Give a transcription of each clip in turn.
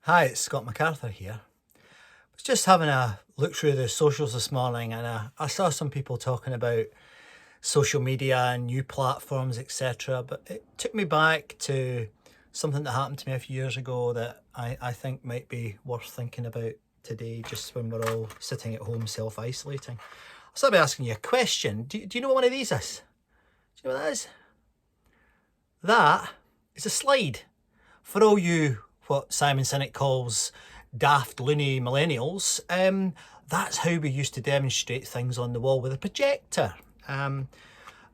Hi, it's Scott MacArthur here. I was just having a look through the socials this morning and I saw some people talking about social media and new platforms, etc. But it took me back to something that happened to me a few years ago that I think might be worth thinking about today, just when we're all sitting at home self-isolating. I'll start by asking you a question. Do you know what one of these is? Do you know what that is? That is a slide. For all you, what Simon Sinek calls daft loony millennials, that's how we used to demonstrate things on the wall with a projector. And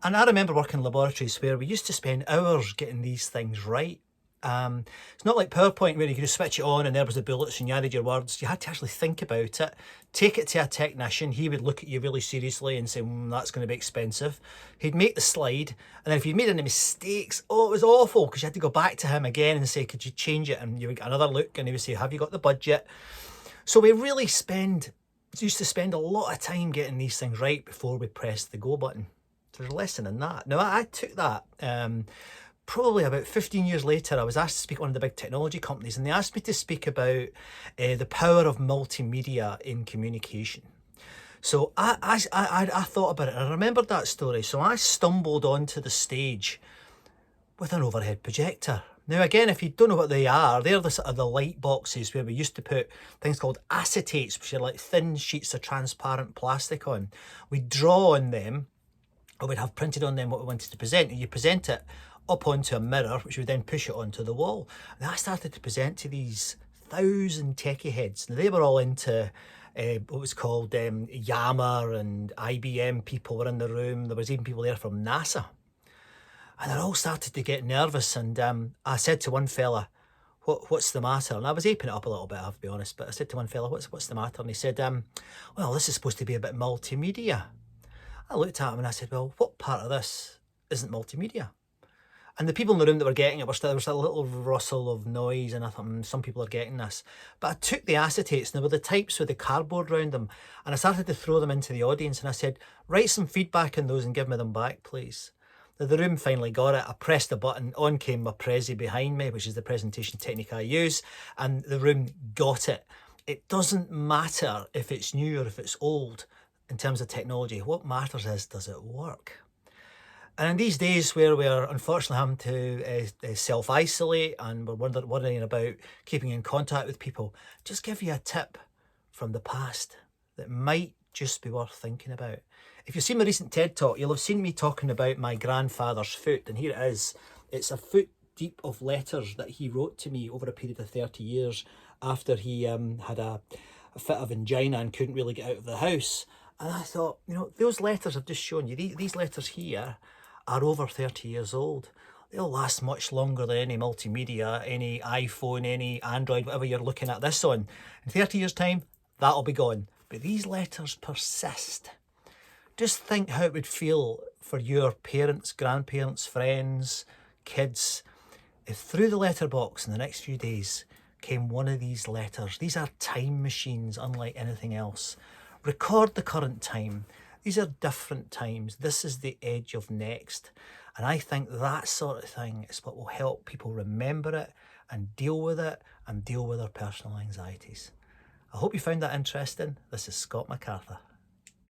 I remember working in laboratories where we used to spend hours getting these things right. It's not like PowerPoint where you could just switch it on and there was the bullets and you added your words. You had to actually think about it, take it to a technician. He would look at you really seriously and say, that's going to be expensive. He'd make the slide, and then if you made any mistakes, it was awful because you had to go back to him again and say, could you change it? And you would get another look and he would say, have you got the budget? So we really used to spend a lot of time getting these things right before we pressed the go button. So there's a lesson in that. Now I took that. Probably about 15 years later, I was asked to speak at one of the big technology companies, and they asked me to speak about the power of multimedia in communication. So I thought about it, and I remembered that story. So I stumbled onto the stage with an overhead projector. Now again, if you don't know what they are, they're the sort of the light boxes where we used to put things called acetates, which are like thin sheets of transparent plastic on. We'd draw on them, or we'd have printed on them what we wanted to present, and you present it up onto a mirror, which would then push it onto the wall. And I started to present to these 1,000 techie heads. Now they were all into what was called Yammer, and IBM people were in the room. There was even people there from NASA. And they all started to get nervous, and I said to one fella, what's the matter? And I was aping it up a little bit, I have to be honest, but I said to one fella, what's the matter? And he said, well, this is supposed to be a bit multimedia. I looked at him and I said, well, what part of this isn't multimedia? And the people in the room that were getting it, there was a little rustle of noise, and I thought, some people are getting this. But I took the acetates, and there were the types with the cardboard around them, and I started to throw them into the audience, and I said, write some feedback on those and give me them back, please. Now, the room finally got it. I pressed the button, on came my Prezi behind me, which is the presentation technique I use, and the room got it. It doesn't matter if it's new or if it's old in terms of technology. What matters is, does it work? And in these days where we're unfortunately having to self-isolate and we're worrying about keeping in contact with people, just give you a tip from the past that might just be worth thinking about. If you've seen my recent TED Talk, you'll have seen me talking about my grandfather's foot, and here it is. It's a foot deep of letters that he wrote to me over a period of 30 years after he had a fit of angina and couldn't really get out of the house. And I thought, those letters I've just shown you, these letters here are over 30 years old. They'll last much longer than any multimedia, any iPhone, any Android, whatever you're looking at this on. In 30 years' time, that'll be gone. But these letters persist. Just think how it would feel for your parents, grandparents, friends, kids, if through the letterbox in the next few days came one of these letters. These are time machines unlike anything else. Record the current time. These are different times. This is the edge of next. And I think that sort of thing is what will help people remember it and deal with it and deal with their personal anxieties. I hope you found that interesting. This is Scott MacArthur.